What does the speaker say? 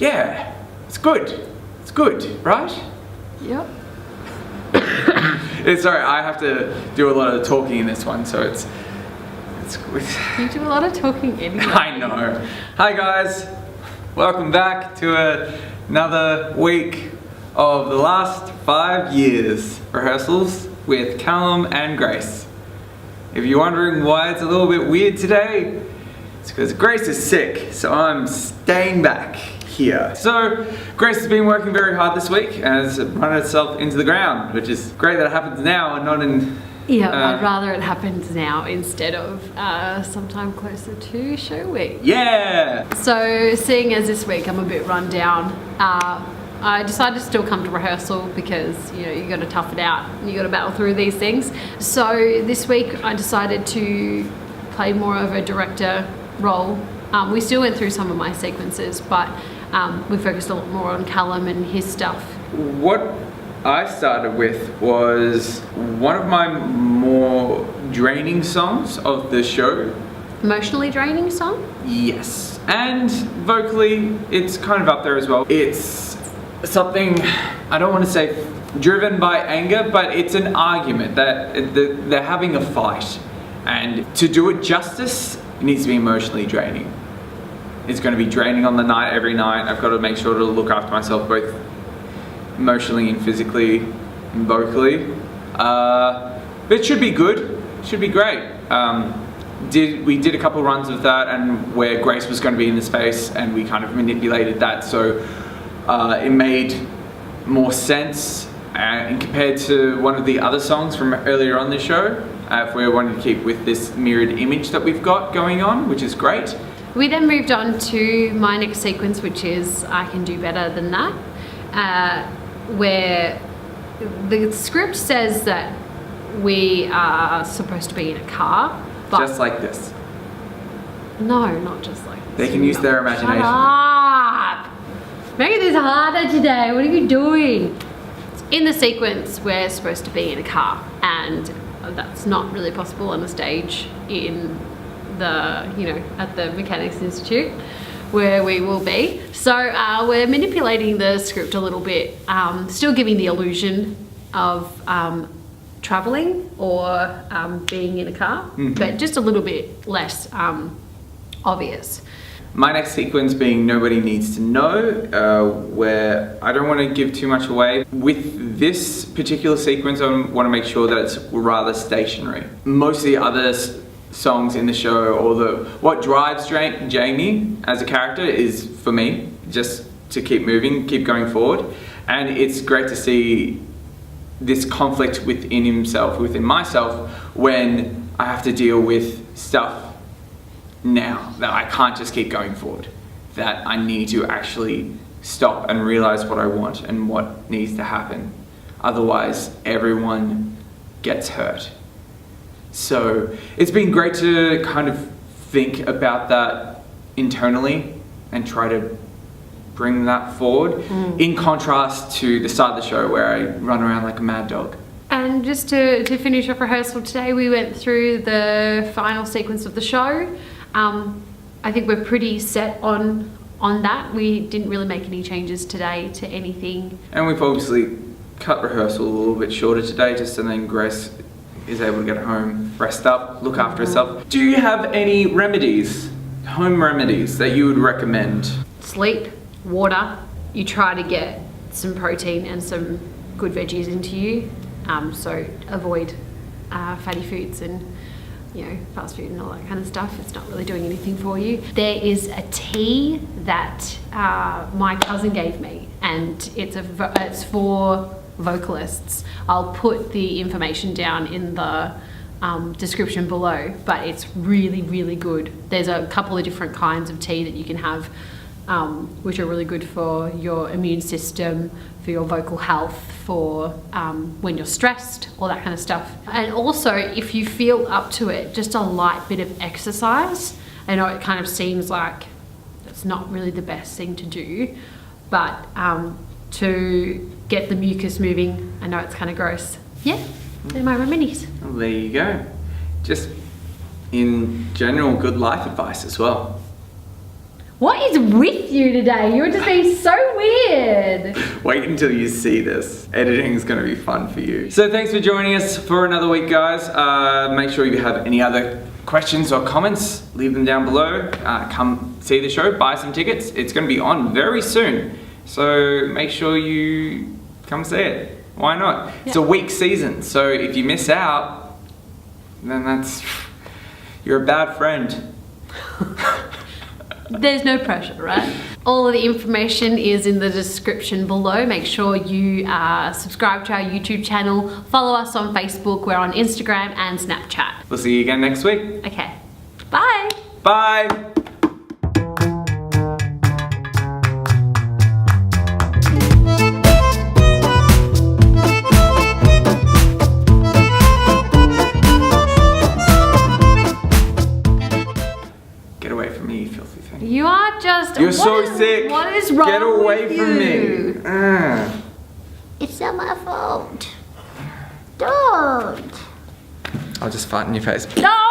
Yeah, it's good. It's good, right? Yep. Sorry, I have to do a lot of talking in this one, so it's good. You do a lot of talking anyway. I know. Hi guys, welcome back to another week of the last 5 years rehearsals with Callum and Grace. If you're wondering why it's a little bit weird today, it's because Grace is sick, so I'm staying back here. So Grace has been working very hard this week and has run itself into the ground, which is great that it happens now and not in... Yeah, I'd rather it happens now instead of sometime closer to show week. Yeah! So seeing as this week I'm a bit run down, I decided to still come to rehearsal because, you know, you got to tough it out and you got to battle through these things. So this week I decided to play more of a director role. We still went through some of my sequences, but we focused a lot more on Callum and his stuff. What I started with was one of my more draining songs of the show. Emotionally draining song? Yes. And vocally, it's kind of up there as well. It's something, I don't want to say driven by anger, but it's an argument that they're having a fight. And to do it justice, it needs to be emotionally draining. It's going to be draining on the night, every night. I've got to make sure to look after myself both emotionally and physically and vocally. But it should be good. It should be great. We did a couple runs of that, and where Grace was going to be in the space, and we kind of manipulated that so it made more sense and compared to one of the other songs from earlier on the show. If we're wanting to keep with this mirrored image that we've got going on, which is great. We then moved on to my next sequence, which is I Can Do Better Than That, where the script says that we are supposed to be in a car. But just like this. No, not just like this. They can use their imagination. Shut up! Making this harder today. What are you doing? In the sequence, we're supposed to be in a car, and that's not really possible on a stage in the, you know, at the Mechanics Institute where we will be. So we're manipulating the script a little bit, still giving the illusion of traveling or being in a car, but just a little bit less obvious. My next sequence being Nobody Needs to Know, where I don't want to give too much away. With this particular sequence, I want to make sure that it's rather stationary. Most of the other songs in the show, or what drives Jamie as a character is, for me, just to keep moving, keep going forward. And it's great to see this conflict within myself, when I have to deal with stuff now that I can't just keep going forward, that I need to actually stop and realize what I want and what needs to happen. Otherwise, everyone gets hurt. So it's been great to kind of think about that internally and try to bring that forward, in contrast to the start of the show where I run around like a mad dog. And just to finish off rehearsal today, we went through the final sequence of the show. I think we're pretty set on that. We didn't really make any changes today to anything. And we've obviously cut rehearsal a little bit shorter today, just so then Grace is able to get home, rest up, look after herself. Do you have any remedies, home remedies, that you would recommend? Sleep, water. You try to get some protein and some good veggies into you. So avoid fatty foods and, you know, fast food and all that kind of stuff. It's not really doing anything for you. There is a tea that my cousin gave me, and it's for vocalists. I'll put the information down in the description below, but it's really, really good. There's a couple of different kinds of tea that you can have, which are really good for your immune system, for your vocal health, for when you're stressed, all that kind of stuff. And also, if you feel up to it, just a light bit of exercise. I know it kind of seems like it's not really the best thing to do, but to get the mucus moving, I know it's kind of gross. Yeah, they're my remedies. Well, there you go. Just in general, good life advice as well. What is with you today? You're just being so weird. Wait until you see this. Editing is going to be fun for you. So thanks for joining us for another week, guys. Make sure you have any other questions or comments, leave them down below. Come see the show, buy some tickets. It's going to be on very soon. So make sure you come see it. Why not? Yeah. It's a week season. So if you miss out, then you're a bad friend. There's no pressure, right? All of the information is in the description below. Make sure you subscribe to our YouTube channel, follow us on Facebook, we're on Instagram and Snapchat. We'll see you again next week. Okay, bye. Bye. You are just... You're so sick. What is wrong with you? Get away from me. It's not my fault. Don't. I'll just fart in your face. No!